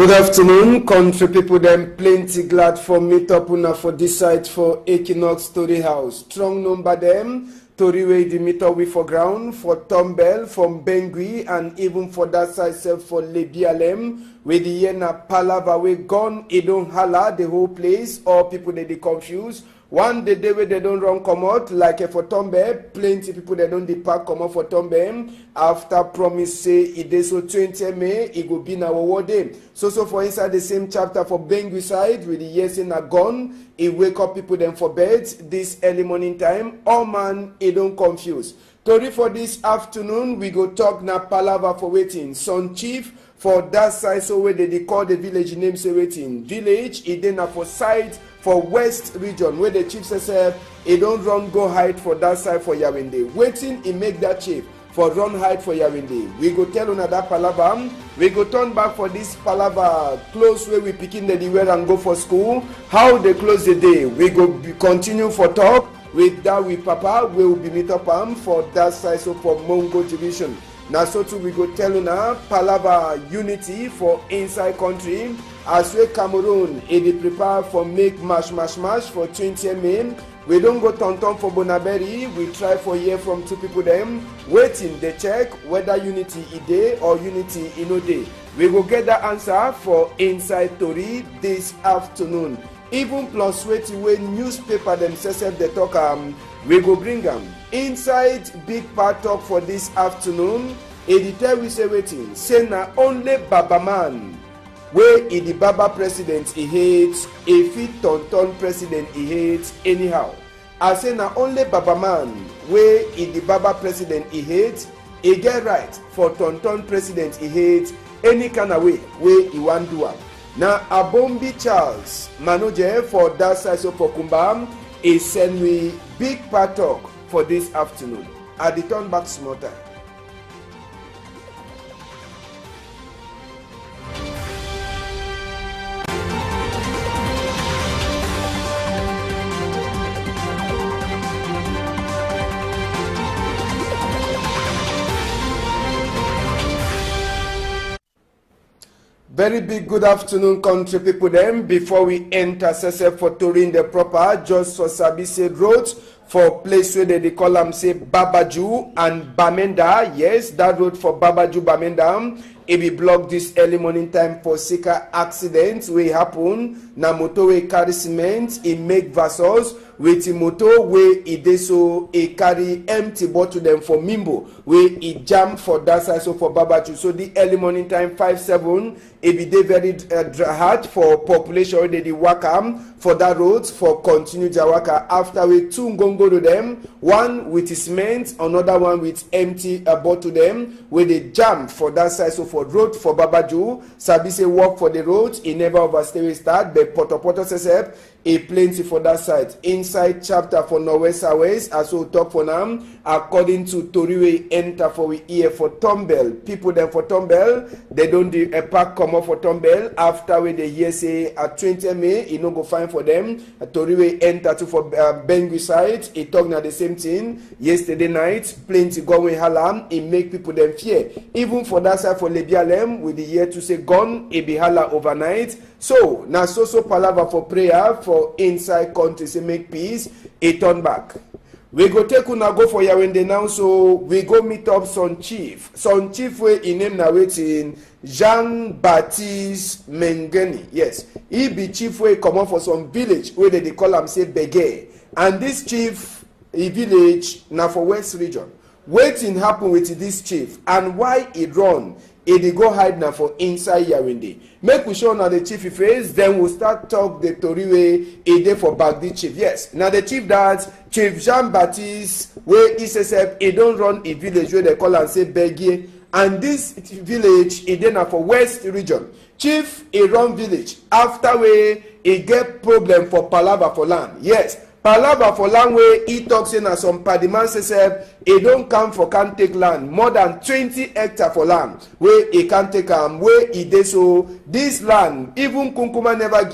Good afternoon, country people. Them plenty glad for meet up una for this site for Equinox Story House. Strong number them Toriwe the meet up we for ground for Tombel from Bengui and even for that side self for Lebialem with the yena palava we gone it don't holla the whole place. All people they confused. One the day where they don't run come out like for Tombe, plenty people they don't depart come out for Tombe. After promise say it is so 20 May it will be now war day. So for inside the same chapter for Bengui side with the yes in a gone, it wake up people then for bed this early morning time. Oh man, it don't confuse. Tori for this afternoon we go talk na palava for waiting. Son chief for that side so where they call the village name say waiting. Village it then for side for west region where the chief says he don't run go hide for that side for Yawinde. Waiting he make that chief for run hide for Yawinde. We go tell another palava. We go turn back for this palava close where we picking the way and go for school. How they close the day. We go continue for talk with that with Papa. We will be meet up for that side so for Mongo division. Now so too we go tell una palava unity for inside country. As we Cameroon, it prepare for make mash for 20 May. We don't go ton for Bonaberry. We try for hear from two people them. Waiting they check whether unity is there or unity is no day. We go get the answer for inside Tori this afternoon. Even plus waiting when newspaper themselves they talk we go bring them inside big part talk for this afternoon. Editor we say waiting say na only Baba man. Where the Baba president he hates, a fit ton president he hates anyhow. I say na only Baba man where the Baba president he hates, he get right for ton president he hates any kind of way where he want do am. Now Abombi Charles manager for that side of Kumbam is send me big part talk for this afternoon. I return back small time. Very big good afternoon, country people. Them before we enter Sese for touring the proper, just for Sabise Road for place where they call them say Babaju and Bamenda. Yes, that road for Babaju Bamenda. It be blocked this early morning time for Sika accidents wey happen. Na motor wey carry cement, it make vessels with the motor wey it dey so it carry empty bottle them for Mimbo wey it jam for that side so for Babaju. So the early morning time 5-7 it be dey very hard for population wey dey work for that road for continue their waka after we two go to them, one with cement, another one with empty bottle them where they jam for that side so for road for Babaju. Sabi say walk for the road, he never overstay we start, but Poto says a plenty for that side. Inside chapter for Norwest West, as we talk for now, according to Toriwe enter for we here for Tombel. People them for Tombel, they don't do a pack come up for Tombel after we they hear say at 20 May, you know go find for them. Toriwe enter to for Bengui side, he talk now the same thing. Yesterday night, plenty going halam, it make people them fear. Even for that side for Lebialem, with the year to say gone, it be hala overnight. So now so palava for prayer for inside country say make peace, it turn back. We go take una go for Yawende now, so we go meet up son chief. Son chief way in name na waiting Jean-Baptiste Mengeni. Yes, he be chief way come on for some village where they call him say Bege. And this chief village now for West region. Waiting happen with this chief and why it run. It go hide now for inside Yawinde. Make we show now the chief face, then we'll start talk the Tori way a day for back the chief. Yes, now the chief that Chief Jean-Baptiste where he says he don't run a village where they call and say Begie, and this village is then for West region. Chief a run village after where he get problem for palava for land. Yes. Palava for land where he talks in as some padiman says he don't come for can't take land more than 20 hectares for land where he can't take where he did so this land even Kunkuma never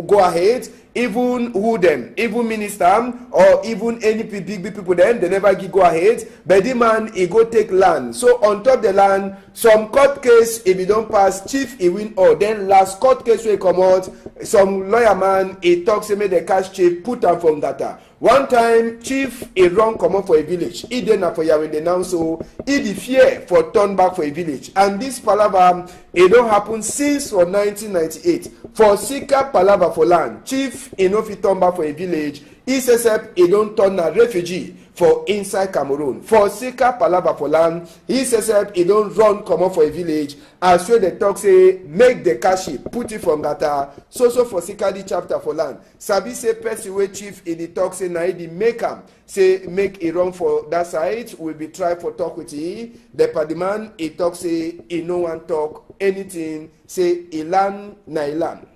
go ahead even who them, even minister or even any big people them, they never give go ahead. But the man he go take land. So on top the land, some court case if you don't pass, chief he win all. Then last court case will come out. Some lawyer man he talks say make the cash chief put am from data. One time chief he run comot for a village. He dey na for Yawende now, so he the fear for turn back for a village. And this palava it don't happen since for 1998. For Sika palava for land, chief he no fit turn back for a village. He says he don't turn a refugee for inside Cameroon. For Sika palava for land, he says he don't run comot for a village. As well they talk say make the cash put it from data. So for Sika the chapter for land. Sabi say person wey chief in the talk say na he make am say make he run for that side. Will be try for talk with he. The padman he talk say he no one talk anything. Say he land na he land.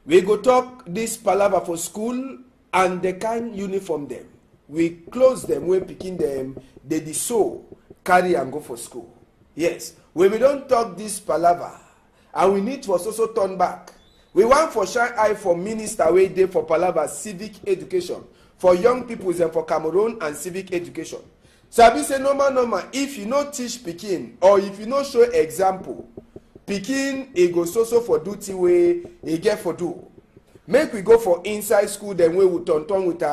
We go talk this palava for school and the kind uniform them. We close them, we picking them, they the so carry and go for school. Yes, when we don't talk this palava, and we need to also turn back. We want for shine eye for minister way day for palava civic education for young people and for Cameroon and civic education. Sabi say normal, if you no teach Pikin or if you no show example, Pikin he go so for duty way he get for do. Make we go for inside school, then we will turn with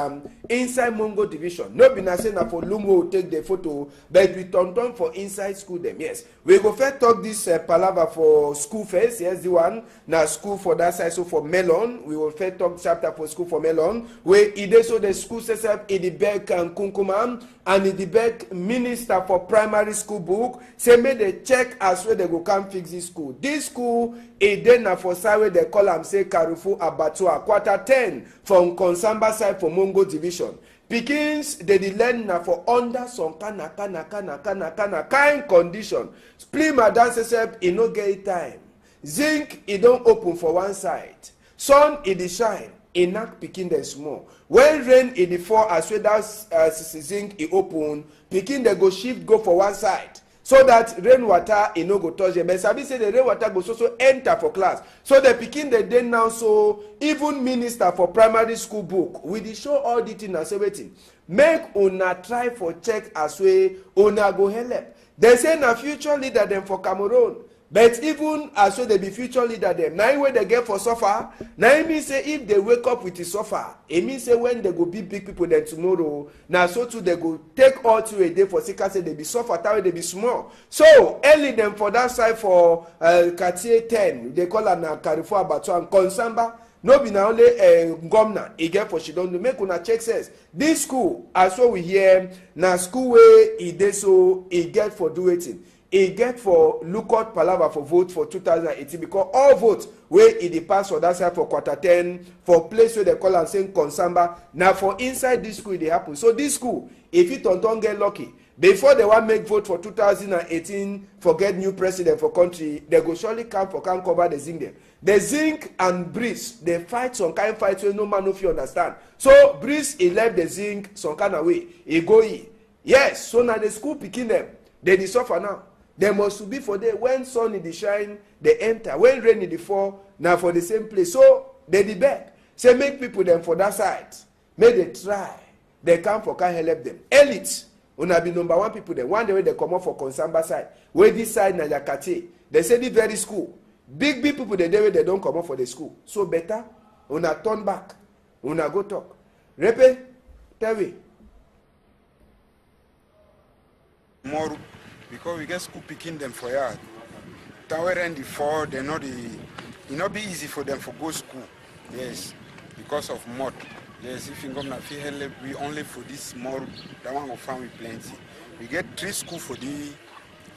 inside Mongo division. No be na say na for Lumo will take the photo, but we turn for inside school them. Yes, we go first talk this palava for school first. Yes, the one na school for that side. So for Melon, we will first talk chapter for school for Melon. Where it so the school sets up in the back and Kunkumam and in the back minister for primary school book. Say make they check as well they go come fix this school. This school it then na for side where they call am say Karufu Abatua quarter 10 from Konsamba side for Mongo division. Pikins they learn na for under some kind condition. Split madam says he no get time. Zinc he don't open for one side. Sun it dey shine. He knock Pikin them small. When rain it dey fall as well that zinc he open. Pikin they go shift go for one side. So that rainwater e no go touch them. But sabi say the rainwater go so enter for class. So the Pikin they dey now so even minister for primary school book we dey show all the thing and say wetin make una try for check as way una go help. They say na future leader them for Cameroon. But even as well they be future leader them. Now when they get for suffer, now it means say if they wake up with the suffer, it means say when they go be big people then tomorrow, now so too they go take all to a day for Sika say they be suffer, that way they be small. So early them for that side for Cartier 10, they call her na Carrefour Abatua and Konsamba. No be na only governor e get for she don't do make una check says this school as well we hear na school where e dey so e get for do wetin. E get for lookout palava for vote for 2018 because all votes where e dey pass for that side for quarter 10 for place where they call am saying Konsamba now for inside this school dey happen. So this school if it don't get lucky before they want make vote for 2018 for get new president for country they go surely come for can cover the zinc them. The zinc and Breeze they fight some kind fight wey no man no fit understand. So Breeze he left the zinc some kind of way he go in. Yes, so now the school picking them they dey suffer now. They must be for there when sun in the shine they enter, when rain in the fall now for the same place. So they the beg say make people them for that side make they try they come for can help them. Elite una be number one people them one day when they come up for Konsamba side where this side na Yakate they say the very school big people they dey they don't come up for the school. So better una turn back una go talk. Repe tell me more because we get school picking them for yard. Tower and the fall, they not the it not be easy for them for go school. Yes, because of mud. Yes, if you come na feel help we only for this small that one go farm with plenty. We get 3 school for the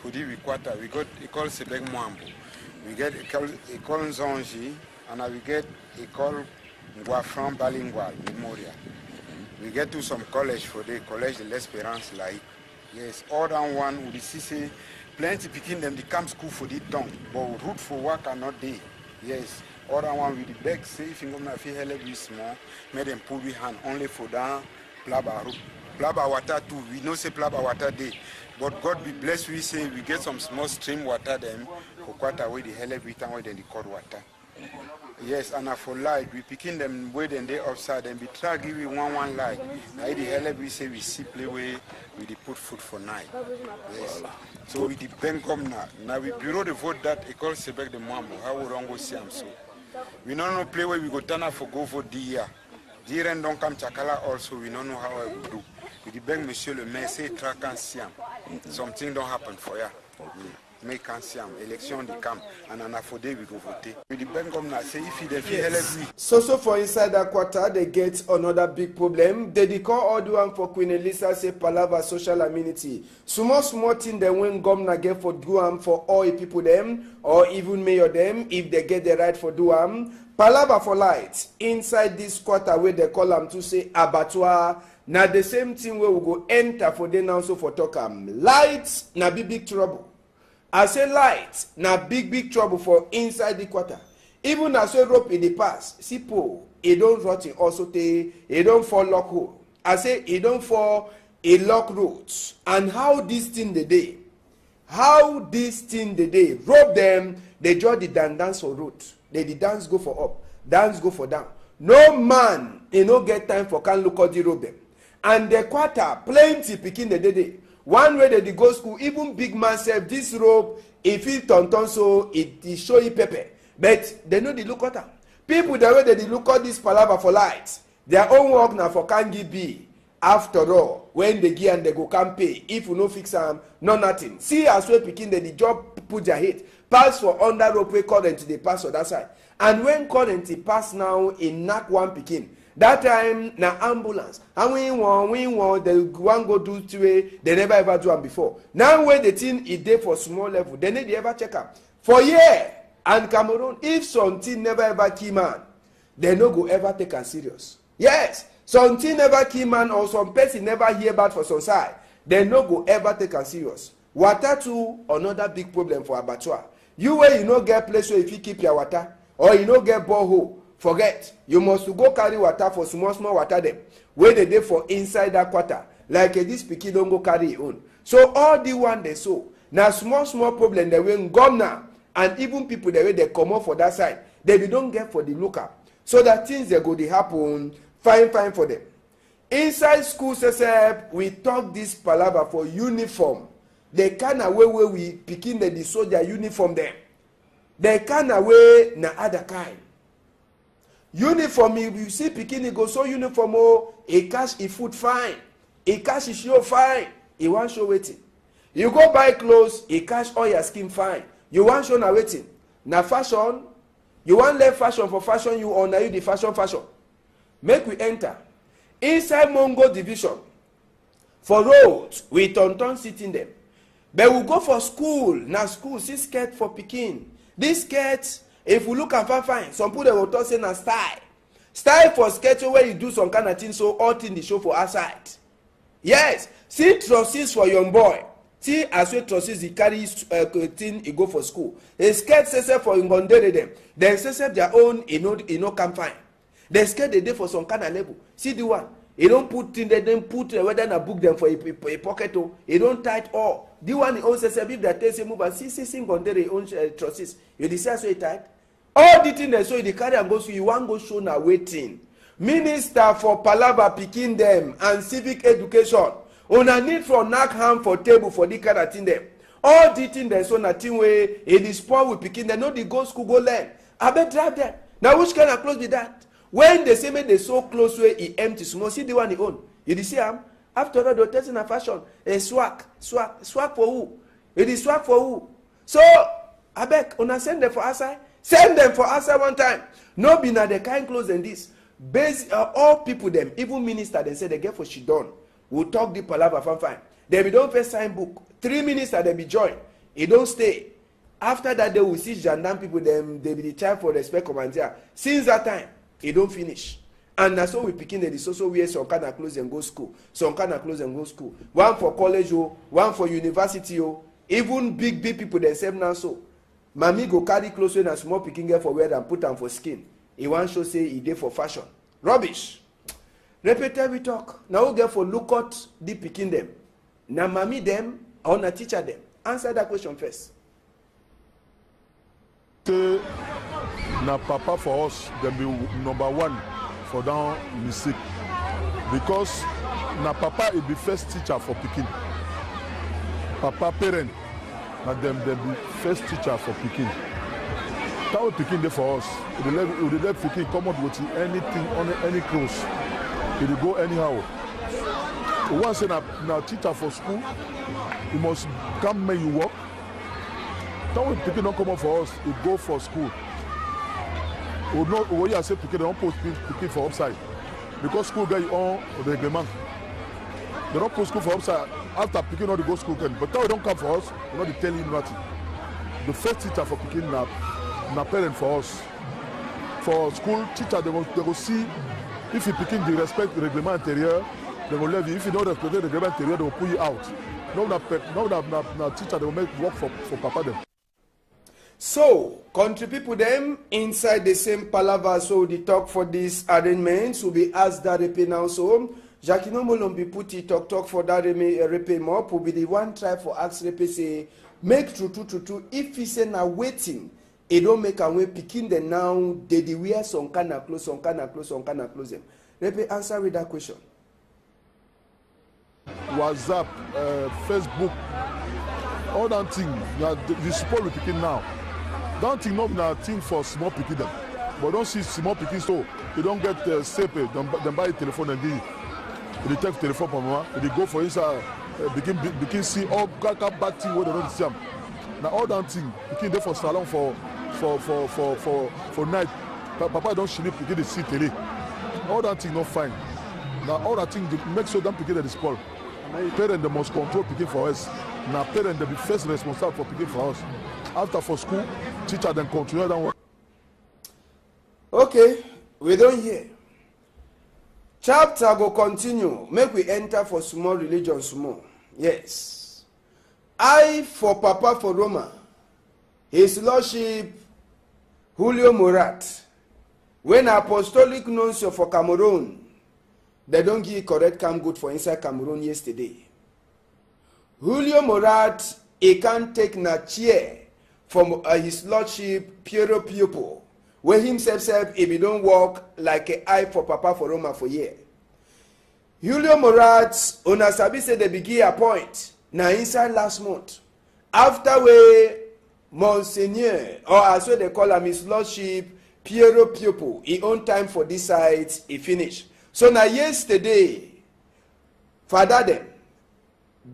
Wikwata. We got École Sebek Mwambo. We get École Nzonji and we get École Ngwafran Balingwal Memorial. We get to some college for the Collège de l'Espérance like. Yes, all down one we see say plenty picking them the camp school for the town, but route for work are not there. Yes, all down one with the beg say if you gonna feel hell be small, make them pull we hand only for down plaba route. Plaba water too. We know say plaba water day. But God be blessed we say we get some small stream water them for quite away the hell every time where then the cold water. Yes, and for light, we picking them way then they upside and we try give you one light. Now the hell we say we simply way we put food for night. Yes. So we the Bengom now we bureau the vote that equal Sebek the Mambo. How we don't go see them so. We don't know play where we go turn up for go for the year. The end don't come Chakala also. We don't know how I will do. We the Beng Monsieur le Maire say track and Siam. Something don't happen for ya. Make Siam election they come and an affordable we go vote. We the Bengom now say if they feel LSE. So for inside that quarter, they get another big problem. They call all the one for Queen Elisa say palava social amenity. Small thing they when governor get for do for all the people them or even mayor them if they get the right for do palava for light inside this quarter where they call them to say abattoir. Now the same thing where we go enter for them also for talk lights na big trouble. I say light na big trouble for inside the quarter. Even as we rope in the past, see Paul, it don't rot in also it don't fall lock hole. I say it don't fall a lock roads. And how this thing the day? How this thing the day? Rope them, they draw the dance for road. They the dance go for up, dance go for down. No man, they no get time for can look at the rope them. And the quarter, plenty picking the day. One way they go school, even big man said this rope, if it turn so it show you pepper. But they know the look at them. People the way they look at this palava for lights, their own work now for can give be. After all, when they give and they go can pay, if you no fix them, no nothing. See as we picking the job put their head, pass for under rope way current they pass on that side. And when current pass now in knock one picking. That time na ambulance and we want the one go do two way they never ever do them before. Now when the thing is there for small level, they need to ever check up for year and Cameroon. If something never ever key man, they no go ever take am serious. Yes, something never key man or some person never hear about for some side, they no go ever take am serious. Water too another big problem for abattoir. You where you no get place where if you keep your water or you no get borehole. Forget, you must go carry water for small water them. Where they dey for inside that quarter. Like this pikin don't go carry it own. So all the one they saw. Now small problem they will come now. And even people the way they come up for that side. They don't get for the lookup. So that things they go they happen. Fine for them. Inside school we talk this palava for uniform. They kind of way we picking the soldier uniform them. They kind of way na other kind. Uniform, if you see Pikini go so uniform, he cash he food fine, he cash he show fine, he want show waiting. You go buy clothes, he cash all your skin fine. You want show na waiting. Na fashion, you want left fashion for fashion, you or na you the fashion. Make we enter. Inside Mongo division, for roads, we turn sitting them. But we go for school, na school, see skirt for Pikin. This skirt, if we look at fine, some people will talk say na style for sketch where you do some kind of thing so all thing they show for outside. Yes, see trousers for young boy. See as well trousers he carry thing he go for school. A skirt say for ngondere them. Then say their own he no come fine. The skirt they dey for some kind of level. See the one. He don't put thing they don't put whether na book them for a pocket or he don't tight all. The one he own say if that tells move and see ngondere own trousers. You decide so he tight. All the thing they show you carry and go so you want go show na waiting. Minister for palava picking them and civic education. Una need for knock hand for table for the kind of thing them. All the thing they show na thing way it is poor with picking them. No they go school go learn. I bet drive them. Now which kind of clothes be that? When they say make they so close way he empty small. See the one he own. You see him? After all, they're testing a fashion. A swag for who? It is swag for who? So I beg una send them for outside. Send them for outside one time. No be na the kind clothes and this. All people them, even minister, they say they get for Shidon. We'll talk the palava fine. They be don't first sign book. 3 ministers they be join. He don't stay. After that they will see gendarme people them they be the time for respect commander. Since that time, he don't finish. And that's how we picking the also wear some kind of clothes and go school. Some kind of clothes and go school. One for college, one for university, even big people themselves now so. Mami go carry clothes when a small picking girl for wear and put them for skin. He want to say he did for fashion. Rubbish. Repeated we talk. Now we get for look at the picking them. Na mami them or na teacher them. Answer that question first. Que na papa for us, them be number one for down mistake. Because na papa is the first teacher for Pikin. Papa parent, na them be first teacher for Pikin. That way Pikin dey for us. We let Pikin come out with anything on any clothes. He dey go anyhow. We want say na teacher for school, you must come make you work. That way Pikin don't come out for us, he go for school. We know when you say Pikin, they don't post Pikin for upside. Because school get your own reglement. They don't post school for upside after Pikin not to go school again. But that way don't come for us, we not tell you nothing. The first teacher for Pikin na parent for us. For school teacher, they go see if you Pikin the respect the reglement interior, they will leave you. If you don't respect the reglement interior, they will pull you out. No na teacher, they will make work for papa them. So, country people them inside the same palaver, so the talk for this arrangement will be asked that repair now. So, Jackie no more be put it talk for that repair more. Will be the one try for ask repair say make true. If he say now waiting, it don't make a way picking them now. They wear some kind of clothes, them. Repair answer with that question. WhatsApp, Facebook, all that thing. The support we picking now. Don't think not na thing for small pikin them, but don't see small pikin so you don't get safe. Them buy a telephone and they take telephone from mama. They go for inside, begin see all bad thing where they don't see them. Now all that thing pikin there for salon for night. Papa don't sleep, pikin they see tele. All that thing not fine. Now all that thing make sure them pikin that is spoil. Parents they must control pikin for us. Now parents they be first responsible for pikin for us. After for school, teacher then continue that work. Okay, we don't hear. Chapter go continue. Make we enter for small religion small. Yes. I for Papa for Roma. His Lordship Julio Murat. When Apostolic Nuncio for Cameroon, they don't give correct cam good for inside Cameroon yesterday. Julio Murat, he can't take na chair from his Lordship Piero Piopo, where himself said if he don't walk like an eye for Papa for Roma for year. Julio Murat, una sabi say they begin appoint na inside last month. After we Monseigneur, or as well they call him his Lordship Piero Piopo, he own time for this side, he finish. So now yesterday, Father them,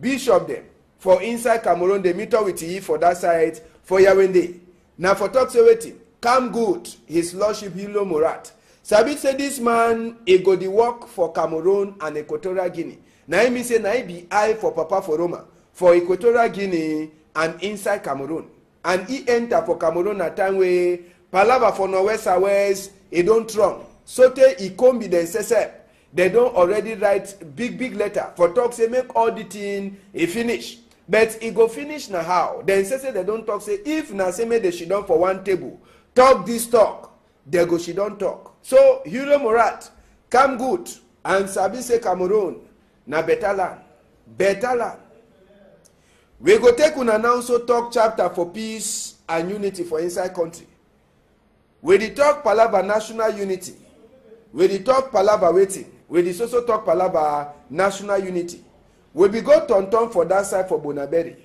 Bishop them, for inside Cameroon, they meet up with you for that side, for Yawende. Now for talk say waiting, come good, his Lordship Julio Murat. Sabi say this man, he go the work for Cameroon and Equatorial Guinea. Now he say now he be eye for Papa for Roma, for Equatorial Guinea and inside Cameroon. And he enter for Cameroon at time where Palava for Northwest, he don't wrong. So he come be the SSF. They don't already write big letter for talk say make all the thing he finish. But he go finish na how? Then say they don't talk say if na say make they sit down for one table, talk this talk, they go she don't talk. So Julio Murat come good and sabi say Cameroon na better land. We go take una now so talk chapter for peace and unity for inside country. We dey talk palava national unity. We dey talk palava waiting. We dey also talk palava national unity. We be go turn for that side for Bonaberi.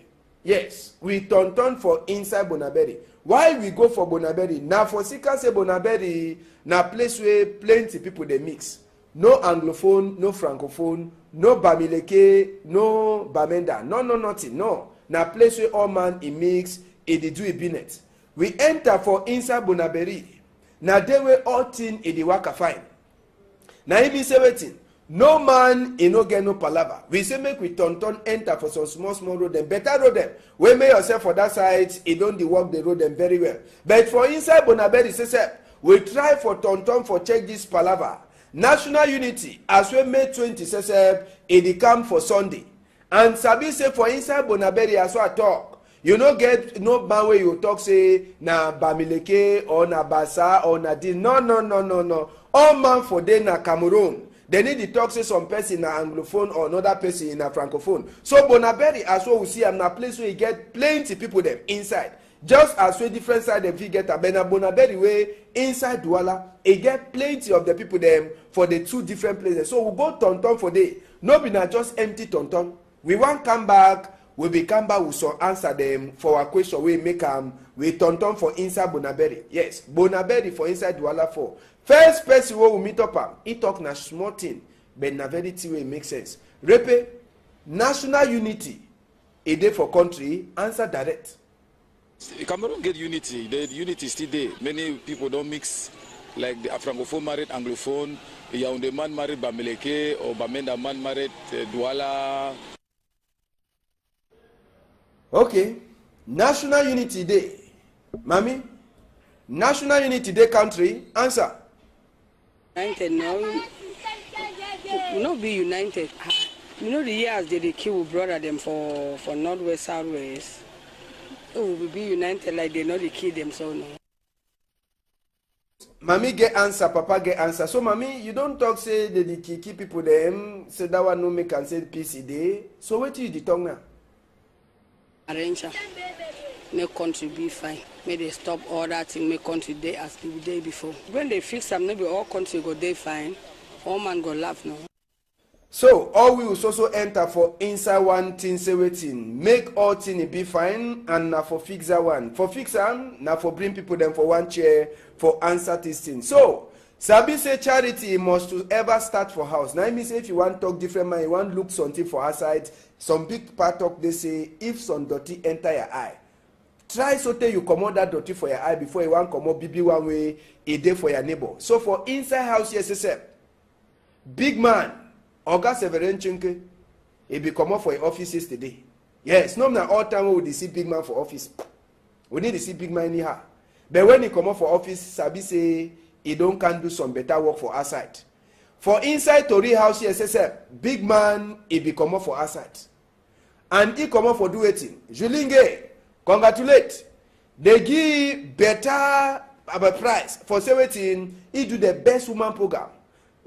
Yes, we turn for inside Bonaberi. Why we go for Bonaberi? Now for Sika say Bonaberi na place where plenty people they mix. No Anglophone, no Francophone, no Bamileke, no Bamenda. No, nothing. No. Na place where all man he mix, he dey do a binet. We enter for inside Bonaberi. Na they where all thing he dey waka fine. Na he be say waiting. No man he no get no palava. We say make we turn enter for some small road them. Better road them. We make yourself for that side, he don't dey work the road them very well. But for inside Bonaberi, say we try for turn for check this palava. National unity as we May 20 say it come for Sunday. And sabi say for inside Bonaberi as I talk. You no get no man where you talk say na Bamileke or na Basa or na this. No. All man for day na Cameroon. They need to talk say some person in a Anglophone or another person in a Francophone. So Bonaberi as well we see am na place where you get plenty people them inside. just as we different side dem fit get am, but na Bonaberi wey inside Douala e get plenty of the people dem for the two different places. So we go tonton for day, no be na just empty tonton. We wan come back, we be come back with some answer dem for our question wey make am we tonton for inside Bonaberi. Yes, Bonaberi for inside Douala 4. First person wey we meet up am, he talk na small thing, but na very thing wey make sense. Repe, national unity e dey for country, answer direct. Cameroon get unity. The unity is still there. Many people don't mix, like the Francophone married Anglophone, Yaoundé man married Bameleke, or Bamenda man married Douala. Okay, national unity day. Mami, national unity day country, answer. United now, we not be united. You know the years they kill brother them for Northwest, Southwest. Oh, we be united like they know they kill them so no. Mami get answer, Papa get answer. So Mami, you don't talk say the key people them say that one no make and say peace day. So what you the tongue now? Arrange make country be fine. May they stop all that thing, make country day as the day before. When they fix them, maybe all country go day fine. All man go laugh now. So all we will also enter for inside one thing say waiting. Make all thing be fine and na for fix that one. For fix am, na for bring people them for one chair for answer this thing. So Sabi say charity must to ever start for house. Now I mean say if you want talk different man, you want look something for outside. Some big part talk they say if some dirty enter your eye, try so tell you comot that dirty for your eye before you want comot BB one way a day for your neighbor. So for inside house yes, big man. Oga Severin Chinke, he be come up for your office yesterday. Yes, no na all time we see big man for office. We need to see big man anyhow. But when he come up for office, Sabi say he can do some better work for outside. For inside Tori house yes, big man he be come up for outside. And he come up for do wetin. Julinge, congratulate. They give better price for say wetin. He do the best woman program.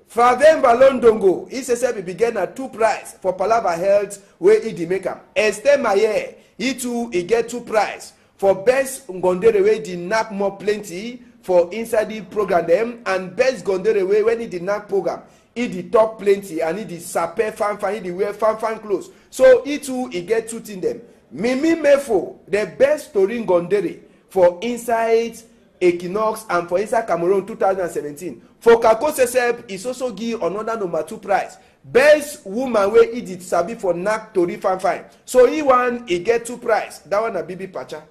Favem Ballon Dongo, he says he began at 2 prize for Palava Health where he di make am. Esther Maye, he too he get 2 prize for best Ngondere where he knack more plenty for inside the program them, and best Ngondere way when he did knack program, he did talk plenty and he did sape fan he did wear fan clothes. So he too he get 2 things them. Mimi Mefo, the best story Ngondere for inside Equinox and for inside Cameroon 2017. For Kako Sesep is also give another number 2 prize. Best woman where he did sabi for knack Tori fan. So he won he get 2 prize. That one a Bibi Pacha.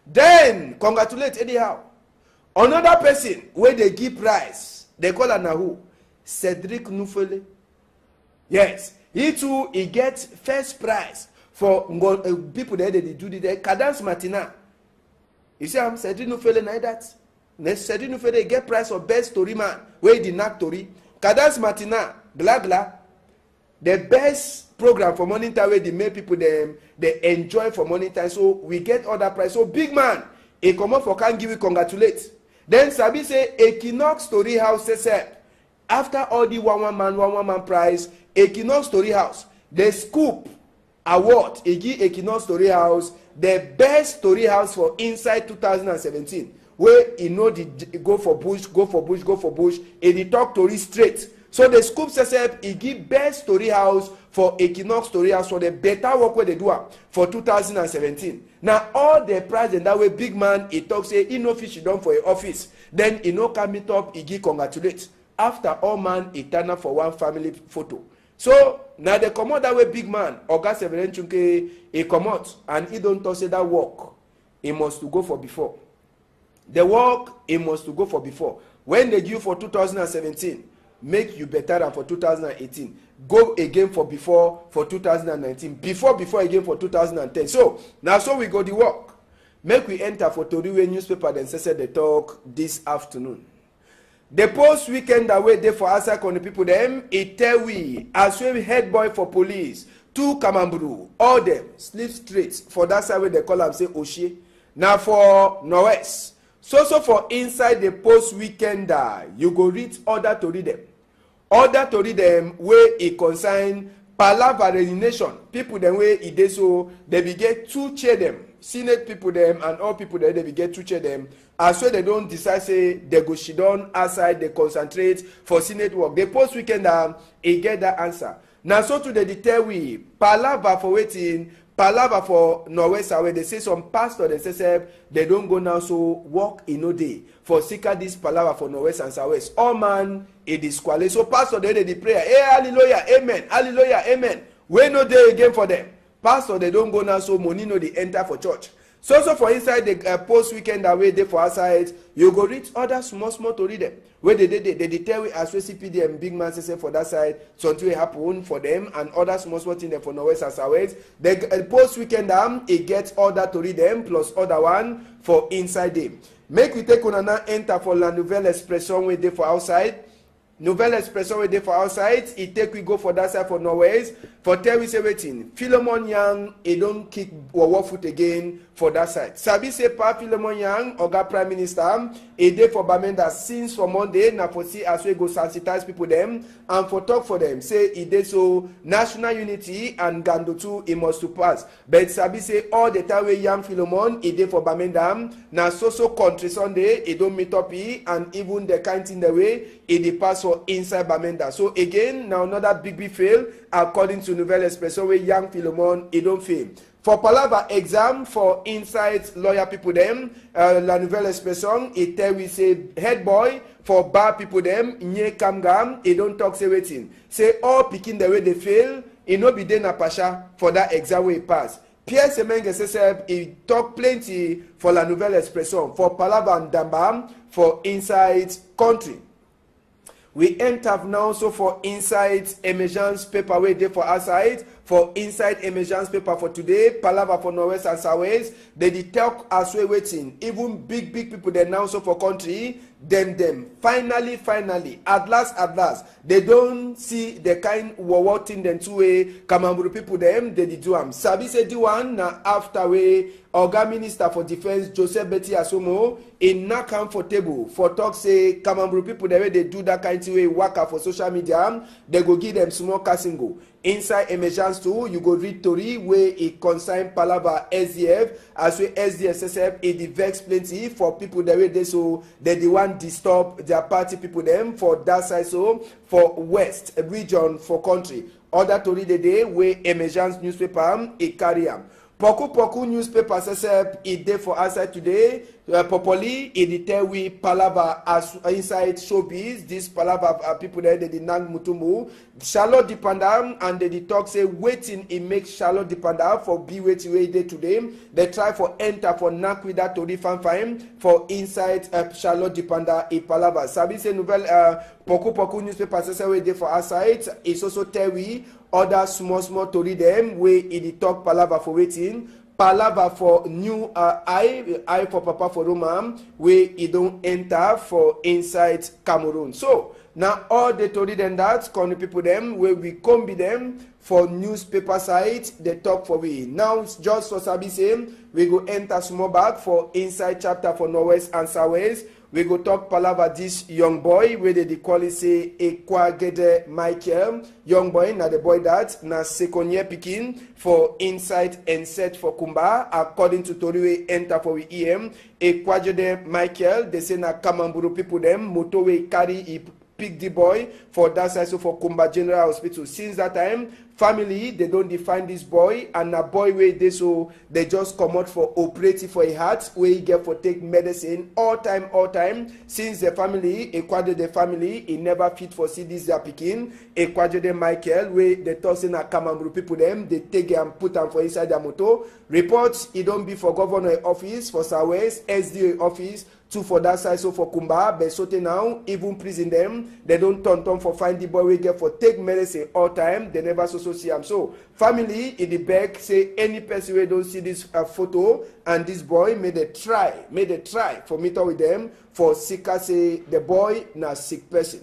Then congratulate anyhow. Another person where they give prize, they call her Nahu. Cedric Nufele. Yes, he too he get first prize for people that they do the Cadence Martina. You see, I'm Cedric Nufele like that. Cedric Nufele get prize for best story man where he knack Tori. Cadence Martina, Glagla, the best program for morning time where they make people they enjoy for morning time. So we get other prize. So big man, he come up for can give you congratulate. Then Sabi say Equinox Story House says after all the one man prize, Equinox Story House, the scoop award, he give Equinox Story House the best story house for inside 2017. Where he know the go for bush, and he talk Tori straight. So the scoop says he give best story house for Equinox Story House for the better work where they do for 2017. Now all the prize and that way big man he talk say he no fish done for a office. Then he no can meet up, he give congratulate. After all man he turn up for one family photo. So now they come out that way big man, Oga Severin Chunke, he come out and he don't talk say that work he must to go for before. The work he must to go for before. When they give for 2017, make you better than for 2018. Go again for before for 2019. Before again for 2010. So now so we go the work. Make we enter for Toriwe newspaper then say the talk this afternoon. The post weekend away day for Asak on the people them it tell we as we head boy for police to Kamamburu all them sleep straight for that side where they call them say Oshie. Now for Norwest. So for inside the post weekend you go read order to read them. Order to read them where it concern palava resignation people dem wey e dey so they be get two chair dem senate people dem and all people dem they be get two chair dem as well they don decide say they go sit down outside dey concentrate for senate work dey post weekend e get that answer na so today dey tell we palava for wetin palava for northwest away they say some pastor they say they don go now so work e no dey for sika this palava for northwest and southwest all man e disqualify so pastor dey dey prayer hey hallelujah amen hallelujah amen wey no dey again for them pastor they don go now so money no dey enter for church so for inside the post weekend away dey for outside you go read other small to read them wey they tell we as wey CPD and big man say for that side something wey happen for them and other small thing dem for northwest and southwest the post weekend e get other to read them plus other one for inside them make we take una now enter for La Nouvelle Expression wey dey for outside Nouvelle Expression wey dey for outside e take we go for that side for northwest for tell we say wetin Philemon Yang e don kick wawa foot again for that side sabi say pa Philemon Yang oga prime minister e dey for Bamenda since for Monday na for see as we go sensitize people dem and for talk for them say e dey so national unity and Gandotu e must to pass but sabi say all the time wey Yang Philemon e dey for Bamenda na so country Sunday e don meet up and even the kind thing the way e dey pass for inside Bamenda so again na another big fail according to Nouvelle Expression wey Yang Philemon e don fail for palava exam for inside lawyer people dem La Nouvelle Expression e tell we say head boy for bar people dem Nye Kamgam e don talk say wetin say all pikin the way they fail e no be dey na pasha for that exam wey e pass Pierre Semenge say e talk plenty for La Nouvelle Expression for palava and dambam for inside country. We enter now so for inside emergence paper wey dey for outside for inside emergence paper for today palava for northwest and southwest they dey talk as we waiting even big people dey now so for country them finally at last they don see the kind wawa thing dem two way Kamamburu people dem they dey do am sabi say the one na after wey oga minister for defence Joseph Betty Asomo e knack am for table for talk say Kamamburu people dem wey dey do that kind thing wey waka for social media they go give them small cassingo inside emergence too you go read tori wey e concern palava SDF as wey SDF e dey vex plenty for people dem wey dey so dem dey wan disturb their party people dem for that side so for west region for country other tori dey wey emergence newspaper e carry am Poku newspaper say e dey for outside today popoli e dey tell we palava as inside showbiz this palava people there they dey nang mutumu Charlotte Dipanda and they dey talk say wetin e make Charlotte Dipanda for be wetin wey dey today they try for enter for knack with that tori fine for inside Charlotte Dipanda e palava sabi say nouvelle Poku newspaper say wey dey for outside e also tell we other small tori dem wey e dey talk palava for wetin palava for new eye for papa for Roma wey e don enter for inside Cameroon so na all the tori dem that corner people dem wey we come be dem for newspaper side dey talk for we now just for sabi say we go enter small bag for inside chapter for northwest and southwest we go talk palava this young boy wey dey call it say Ekwagede Michael young boy na the boy that na second year pikin for inside and set for Kumba according to tori wey enter for we Ekwagede Michael they say na Kamamburu people dem moto wey carry pick the boy for that side so for Kumba General Hospital since that time family they don't define this boy and a boy wey dey so they just comot for operative for a heart wey get for take medicine all time since the family Ekwagede family e never fit for see this their pikin Ekwagede Michael wey they talk say na Kamamburu people dem they take and put am for inside their motor reports e don be for governor office for southwest SDA office two for that side so for Kumba Besote now even prison them they don't turn for find the boy wey get for take medicine all time they never so see am so family in the back say any person wey don't see this photo and this boy may they try for meet up with them for sick say the boy na sick person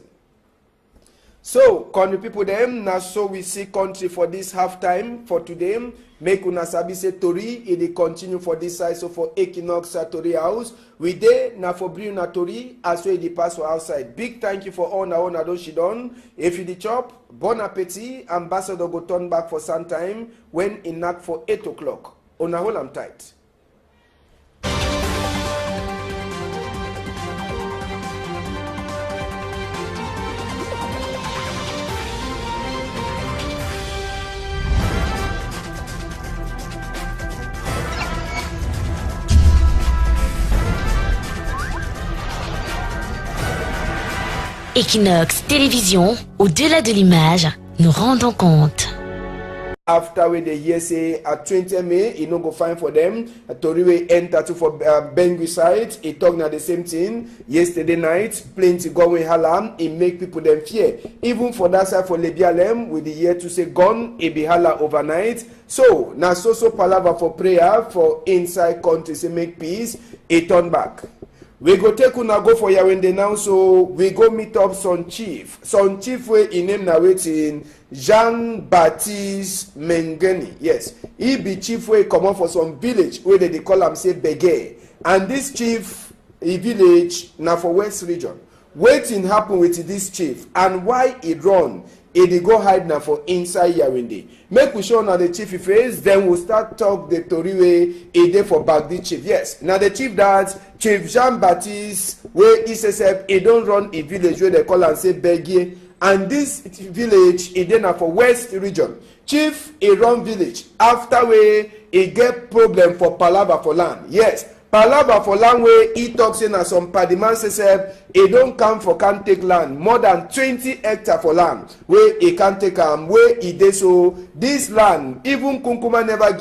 So, country people them, now so we see country for this halftime for today. Make una sabi say tori, it dey continue for this side. So for Equinox Tori House, we dey na for bring una tori as well dey pass for outside. Big thank you for all na don she done. If you dey chop, bon appetit. Ambassador go turn back for some time when e knack for 8 o'clock. Una hold am tight. Equinox Télévision, au-delà de l'image, nous rendons compte. After we the year say at 20 May, e no go fine for them. Toriwe enter to for Bengu side. He talk na the same thing. Yesterday night, plenty going halam. It make people them fear. Even for that side for Lebialem, with the year to say gone, it be hala overnight. So na so palaver for prayer for inside country say make peace. He turn back. We go take una go for Yawende now, so we go meet up some chief. Some chief wey in name na waiting Jean-Baptiste Mengeni. Yes, he be chief wey comot for some village wey they call am say Bege. And this chief, he village na for West region. Wetin happen with this chief and why he run? He dey go hide na for inside Yawende. Make we show na the chief face, then we'll start talk the tori wey e dey for back the chief. Yes, na the chief that Chief Jean-Baptiste wey he say he don run a village wey they call am say Begie, and this village e dey na for West region. Chief he run village after wey he get problem for palava for land. Yes, palava for land wey he talk say na some padiman say he don come for can take land more than 20 hectares for land wey he can take am wey he dey. So this land even Kunkuma never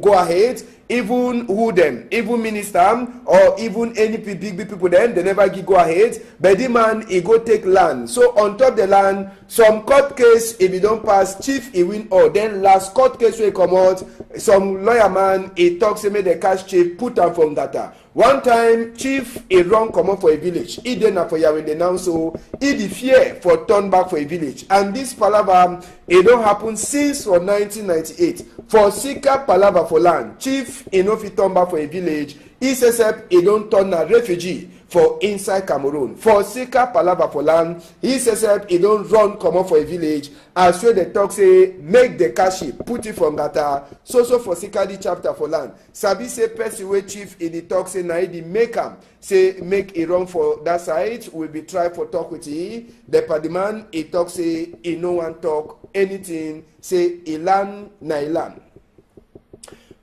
go ahead, even who them, even minister or even any big people them, they never go ahead. But the man he go take land. So on top the land, some court case if he don't pass, chief he win all. Then last court case will come out. Some lawyer man he talks say make the cash chief put am from data. One time chief he run come up for a village. He then for Yawende now, so he the fear for turn back for a village. And this palava it don't happen since for 1998. For Sika palava for land, chief he no fit turn back for a village. He says he don't turn a refugee for inside Cameroon. For Sika palava for land, he says he don't run come up for a village. As well the talk say make the cash put it from data. So for Sika the chapter for land. Sabi say person wey chief in the talk say na he make am say make a run for that side. We be try for talk with he. The padiman he talk say he no one talk anything. Say he land na he land.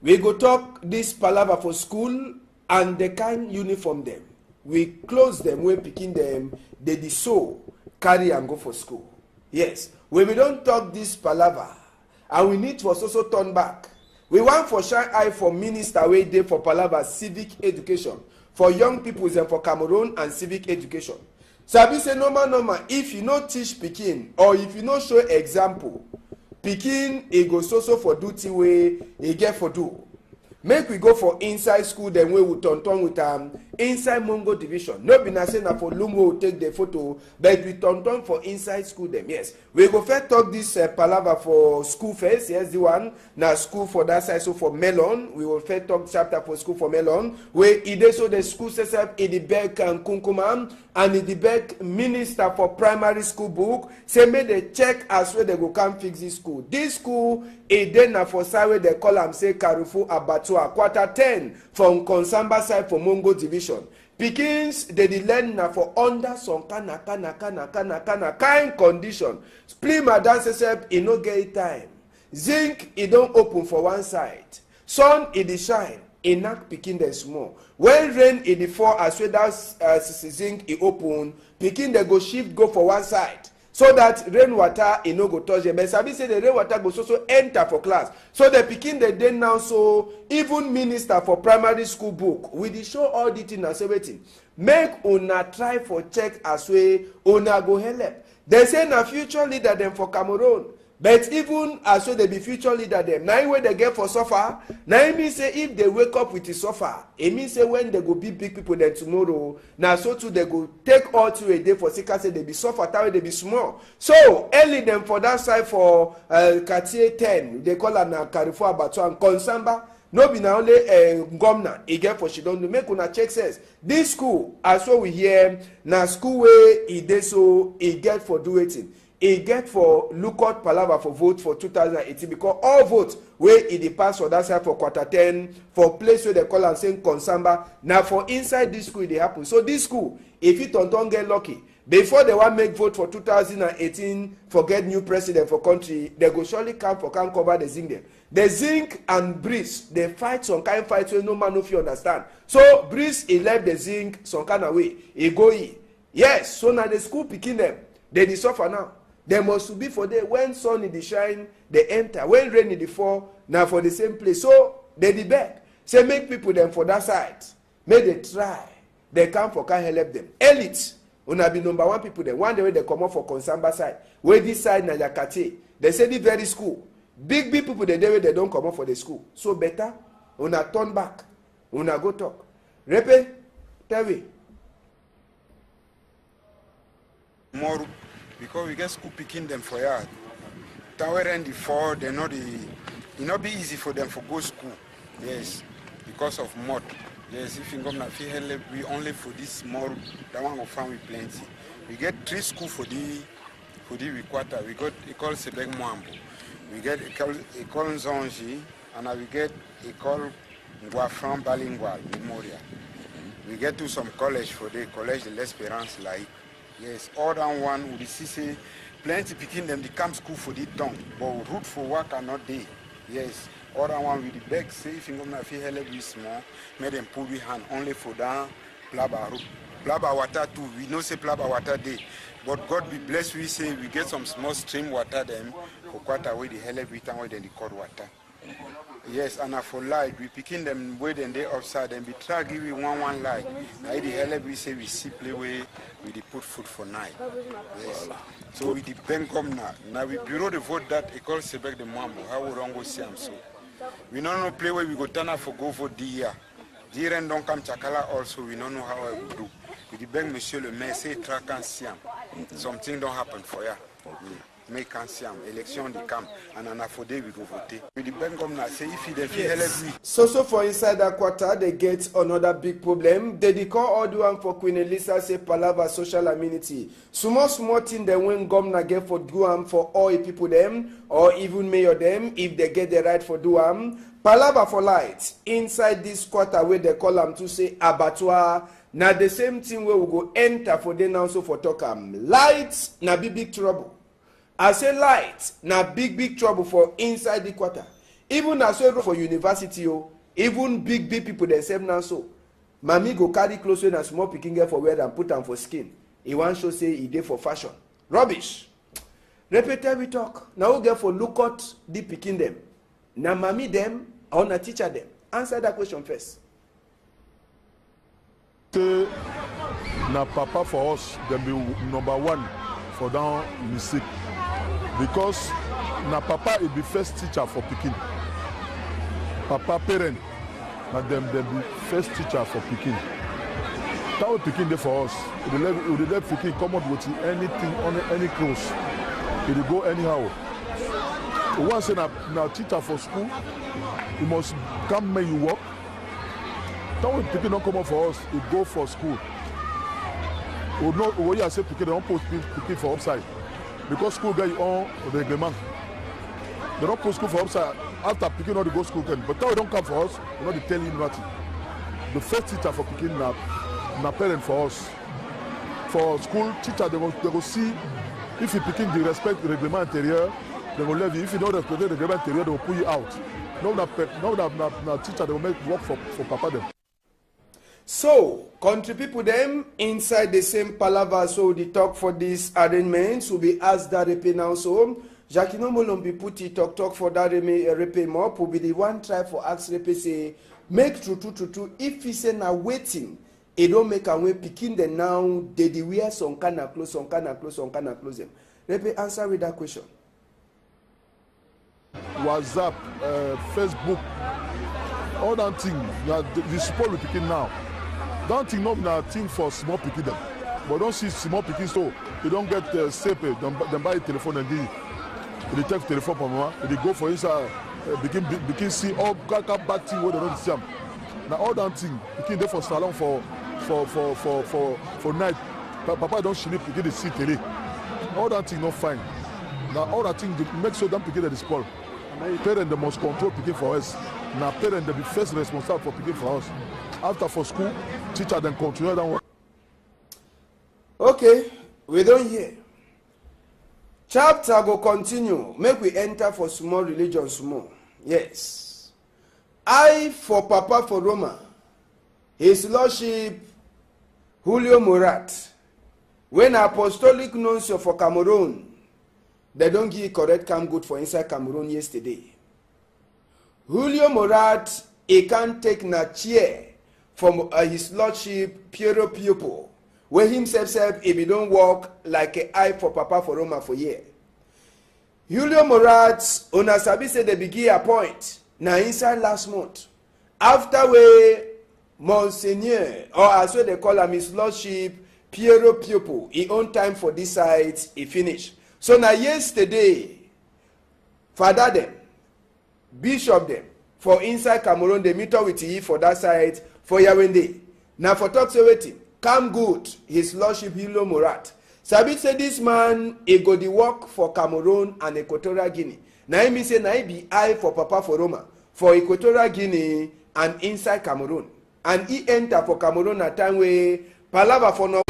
We go talk this palava for school and the kind uniform them. We close them, we picking them, they the so carry and go for school. Yes, when we don't talk this palava, and we need for so turn back. We want for shine eye for minister way day for palava civic education for young people and for Cameroon and civic education. Sabi say normal. If you no teach Pikin or if you no show example, Pikin he go so for duty way he get for do. Make we go for inside school, then we will turn with inside Mongo division. No be na say na for Lumo take the photo, but we turn for inside school them. Yes, we go first talk this palava for school first. Yes, the one na school for that side. So for Melon, we will first talk chapter for school for Melon. Where it so the school says up in the back and Kunkuma and in the back minister for primary school book say make they check as well they go come fix this school. This school it then na for side where they call am say Carrefour Abatua quarter 10 from Konsamba side for Mongo division. Pikins they learn na for under some kind condition. Split my dance self e no get time. Zinc e don't open for one side. Sun e dey shine. E knack pikin dem small. When rain e dey fall as well that zinc e open, pikin dem go shift go for one side. So that rain water e no go touch them. But sabi say the rain water go so enter for class. So the pikin they dey now so even minister for primary school book we dey show all the thing and say wetin make una try for check as way una go help. They say na future leader them for Cameroon. But even as so they be future leader them, now when they get for suffer, now it means say if they wake up with the suffer, it means say when they go be big people then tomorrow, now so too they go take all to a day for sick say they be suffer, that way they be small. So early them for that side for Cartier 10, they call her Carrefour Abattoir and Konsamba. No be na only governor e get for she don do make una check says this school as what we hear na school wey e dey so e get for do wetin e get for lookout palava for vote for 2018 because all votes wey e dey pass for that side for quarter 10 for place wey dem call am saying Konsamba na for inside this school e dey happen. So this school if you don get lucky before they wan make vote for 2018 for get new president for country, they go surely come for can cover the zinc dem. The zinc and breeze they fight some kind fight wey no man no fit understand. So breeze e left the zinc some kind of way e go e. Yes, so na the school pikin dem they dey suffer now. They must be for there when sun dey shine they enter, when rain dey fall na for the same place. So they dey beg say make people dem for that side make they try they come for can help them. Elite una be number one people dem one day wey they comot for Konsamba side wey this side na Yakate they say the very school big people dey dey wey they don comot for the school. So better una turn back una go talk. Repe tell me more because we get school picking them for yard. Tower and the four they know the it not be easy for them for go school. Yes, because of mud. Yes, if you come na help we only for this small that one go find we plenty. We get 3 school for the Wikwata. We got École Sebek Mwambo. We get École Nzonji and we get École Ngwafran Bilingual Memorial. We get to some college for the Collège de l'Espérance like yes, all than one we see say plenty picking them the camp school for the tongue, but route for work are not there. Yes. Other one with the bag say if you go na fi help we small, make them put we hand only for down plaba road. Plaba water too. We know say plaba water day. But God be blessed we say we get some small stream water them for quite away the help we time where then the cold water. Yes, and for light we picking them way then they upside and we try give we one light. Now the help we say we simply way we dey put food for night. Yes. So we depend come now. Now we bureau the vote that École Sebek de Mwambo. How we don't go see am so. We don't know play where we go turn up for go vote the year. The year don't come Chakala also. We don't know how I will do. We depend Monsieur le Maire say track and see am. Something don't happen for ya. Make and see am. Election the camp and an for day we go vote. We depend come now say if he help me. So for inside that quarter they get another big problem. They call all the one for Queen Elisa say palava social amenity. Small thing they when governor get for do am for all people them or even mayor them if they get the right for do am. Palava for light inside this quarter where they call them to say abattoir. Now the same thing where we go enter for them also for talk am. Light na big trouble. I say light na big trouble for inside the quarter. Even as well for university even big people themselves now so. Mami go carry clothes when a small pikin get for wear and put them for skin. He want show say he dey for fashion. Rubbish. Repeat we talk. Now we get for look at the pikin them. Na mami them or na teacher them. Answer that question first. Say na papa for us dem be number one for down music because na papa is the first teacher for pikin. Papa parent na dem be first teacher for pikin. That way pikin dey for us. We dey let pikin come out with anything on any clothes. He dey go anyhow. We want say na teacher for school. You must come make you work. That way pikin don't come out for us. He go for school. We know what you say pikin don't post pikin for upside because school get your own reglement. They don't post school for upside after pikin not to go school again. But that way don't come for us. We not tell him nothing. The first teacher for pikin na parent for us. For school teacher they go see if you pikin the respect the reglement intérieur, they will leave you. If you don't respect the reglement intérieur, they will pull you out. No teacher they will make work for papa them. So, country people them inside the same palava, so the talk for this arrangements will be asked that repair now. So, Jackie no Molombi put it talk for that repair more. Will be the one try for ask repair say make true. If he say now waiting, it don't make a way picking the now they wear some kind of clothes them. Repair answer with that question. WhatsApp, Facebook, all that thing. The support we picking now. That thing not a thing for small picking them. But don't see small picking so you don't get SEPE, then buy a telephone and they take telephone from mama, they go for inside, begin see all bad thing where they don't see them. Now all that thing, begin there for salon for night. Papa don't sleep, begin to see tele. All that thing not fine. Now all that thing make sure them picking that is spoil. Parents they must control picking for us. Now parents they be first responsible for picking for us. After for school, teacher then continue that one. Okay, we don't hear. Chapter go continue. Make we enter for small religion small. Yes. I for Papa for Roma. His Lordship Julio Murat. When apostolic nuncio for Cameroon, they don't give correct cam good for inside Cameroon yesterday. Julio Murat, he can't take na chair from his Lordship Piero Piopo. Where himself said, if he don't walk like an eye for Papa for Roma for year. Julio Murat, una sabi say they begin appoint na inside last month. After we Monseigneur, or as well they call him his Lordship Piero Piopo, he own time for this side, he finished. So now yesterday, Father them, Bishop them, for inside Cameroon, they meet up with he for that side for Yawende. Now for talk say waiting. Come good, his Lordship Julio Murat. Sabi say this man, he go the work for Cameroon and Equatorial Guinea. Now he mean say na he be eye for Papa for Roma, for Equatorial Guinea and inside Cameroon. And he enter for Cameroon at time where Palava for no.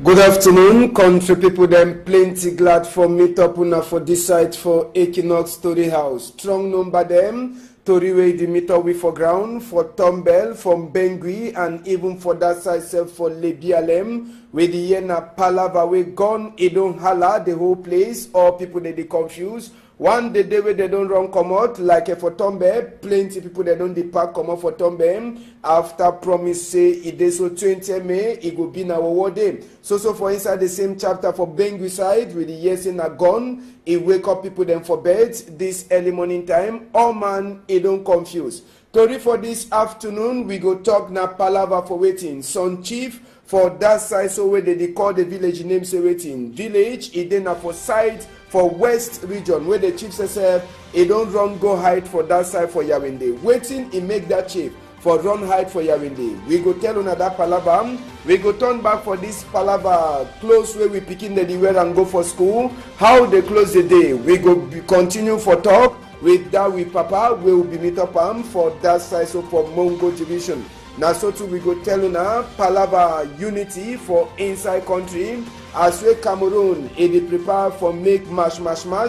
Good afternoon, country people. Them plenty glad for meet up una for this site for Equinox Story House. Strong number them Toriwe the meet up we for ground for Tombel from Bengui and even for that side self for Lebialem with the yena palava we gone it don't holla the whole place or people they confused. One the day where they don't run come out like for Tombe, plenty people they don't depart come out for Tombe after promise say it is so 20 May it will be now our day. So for inside the same chapter for Bengui side with the yes in a gone, it wake up people them for bed this early morning time. Oh man, it don't confuse. Tori for this afternoon we go talk na palava for waiting. Son chief for that side so where they call the village name say waiting. Village it then for side for west region where the chief says he don't run go hide for that side for Yawende. Waiting he make that chief for run hide for Yawende. We go tell on that palava. We go turn back for this palava close where we picking the wear and go for school. How they close the day. We go continue for talk with that with Papa. We will be meet up for that side so for Mongo division. Now so too we go tell una palava unity for inside country. As we Cameroon, it prepare for make mash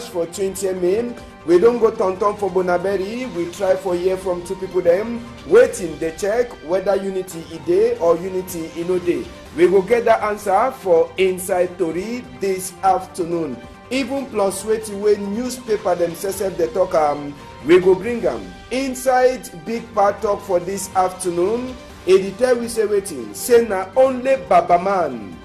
for 20 May. We don't go turn for Bonaberi. We try for hear from two people them. Waiting, they check whether unity is there or unity is no day. We go get the answer for inside Tori this afternoon. Even plus waiting when newspaper themselves they talk we go bring them inside big part talk for this afternoon. Editor we say waiting. Say na only Baba man.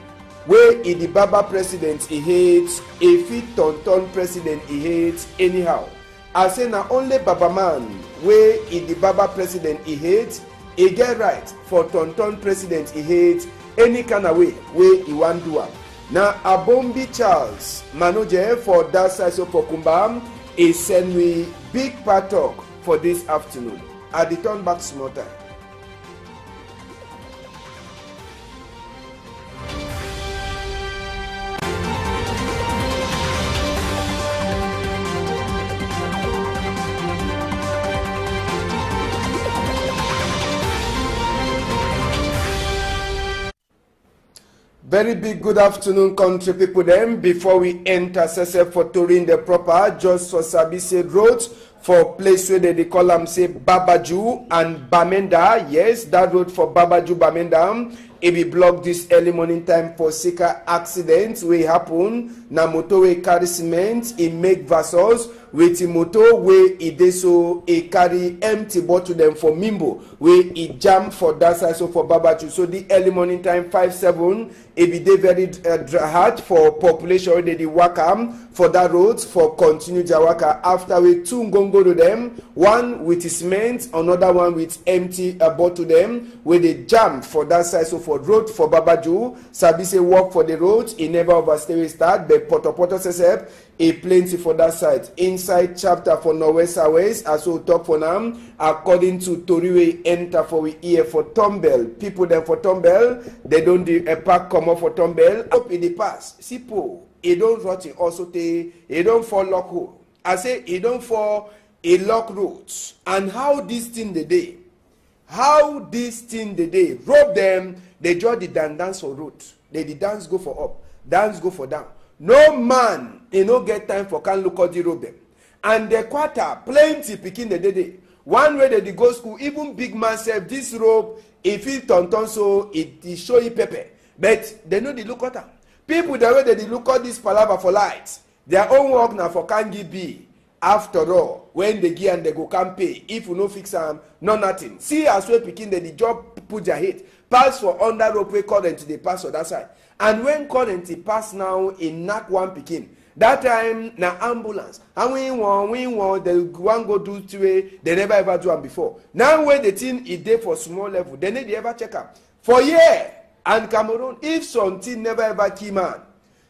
Where is the Baba president he hates, a fit Tonton president he hates anyhow. I say na only Baba man where is the Baba president he hates, he get right for Tonton president he hates any kind of way where he want do am. Now Abombi Charles manager for that side of Pokumbam is send me big part talk for this afternoon. I return back small time. Very big good afternoon, country people. Them before we enter Sese for touring the proper, just for Sabise Road for place where they call them say Babaju and Bamenda. Yes, that road for Babaju Bamenda. It be blocked this early morning time for Sika accidents will happen. Na motorway carry cement, it make vessels with a motor wey e dey so e carry empty bottle dem for Mimbo wey e jam for that side so for Babaju. So the early morning time 5-7 e be dey very hard for population wey dey waka for that road for continue their waka after we two ngongoro dem, one with cement, another one with empty bottle dem wey dey jam for that side so for road for Babaju. Sabi say work for the road e never overstay we start, but Poto sesep e plenty for that side. Inside chapter for Northwest Southwest as we talk for now, according to Toriwe enter for we ear for Tombell. People dem for Tombell, they don't do a pack come up for Tombell. Up in the past, Sipo, e don't rot in also te, e don't fall lock hole. I say e don't fall a lock roads. And how this thing the day? How this thing the day? Rope them, they draw the dance for road. They the dance go for up, dance go for down. No man, he no get time for can look at the rope them. And the quarter, plenty picking the day. One way they go school, even big man said this rope, if it turn so it show you pepper. But they know the look at them. People the way they look at this palaver for light. Their own work now for can be. After all, when they give and they go can pay. If you no fix them, no nothing. See as well picking the job put their head. Pass for under rope way current they pass on that side. And when current pass now in knock one picking. That time na ambulance. And we want they one go do two way, they never ever do them before. Now when the thing is there for small level, they need to ever check up. For year and Cameroon, if something never ever key man,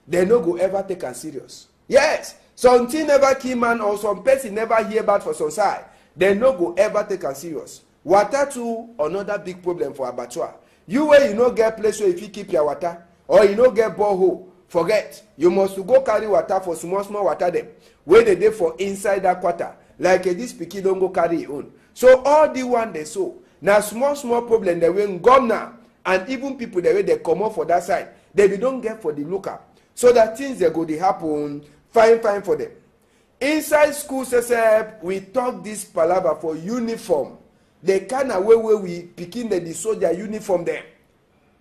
they no go ever take am serious. Yes, something never key man or some person never hear about for some side, they no go ever take am serious. Water too, another big problem for abattoir. You where you no get place where if you keep your water, or you no get borehole, forget. You must go carry water for small water them. Where they dey for inside that quarter. Like this pikin don't go carry your own. So all the one they sow. Now small problem they will gone now. And even people the way they come up for that side, they don't get for the lookup. So that things they go to happen, fine for them. Inside school, we talk this palaver for uniform. They kind of way we picking the soldier uniform them.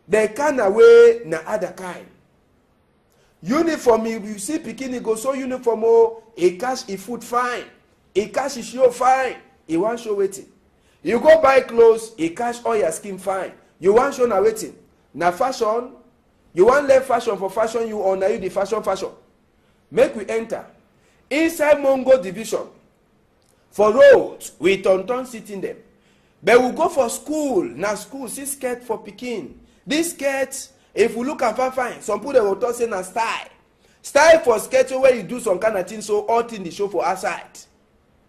They kind of way na other kind. Uniform, if you see picking go so uniform, oh, he cash he food fine. He cash he show fine. He want show waiting. You go buy clothes, he cash all your skin fine. You want show na waiting. Na fashion. You want left fashion for fashion, you or na you the fashion. Make we enter. Inside Mongo division. For roads, we turn sitting them. But we go for school. Now school, see skirt for picking. This skirt, if we look at fine, some people will talk say na style. Style for skirt where you do some kind of thing so all thing the show for outside.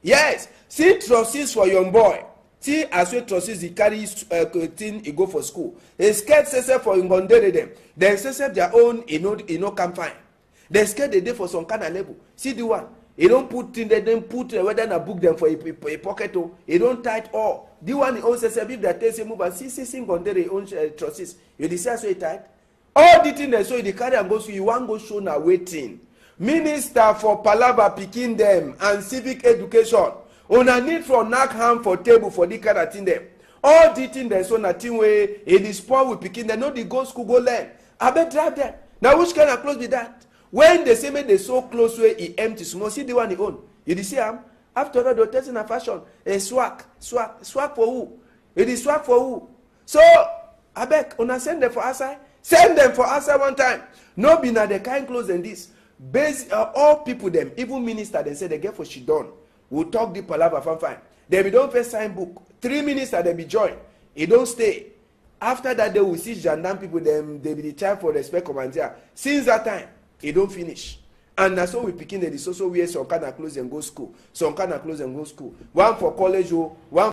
Yes, see trousers for young boy. See as well trousers he carry thing he go for school. The skirt says for ngondere them. Then says their own he no can find. The skirt they do for some kind of level. See the one. He don't put in they don't put whether na book them for a pocket oh. He don't tight all. The one he also says if they tell say move and see ngondere own trousers. You decide so he tight. All the thing they so the carry and go so you want go show na waiting. Minister for Palava picking them and civic education. Una need for knock hand for table for the kind of thing them. All the thing they so na thing way it is poor we picking them. No the go school go learn. I bet drive them. Now which kind of clothes be that? When they say make they so close way he empty small. See the one he own. You see him? After all the testing a fashion. A swag for who? It is swag for who? So I beg una send them for outside. Send them for outside one time. No be na the kind clothes than this. Base all people them, even minister they say they get for she done. We'll talk the palaver fine. They be don't first sign book. 3 ministers they be join. It don't stay. After that they will see gendarme people them they be the time for respect commander. Since that time, it don't finish. And that's how we picking the so wear some kind of clothes and go school. Some kind of clothes and go school. One for college, one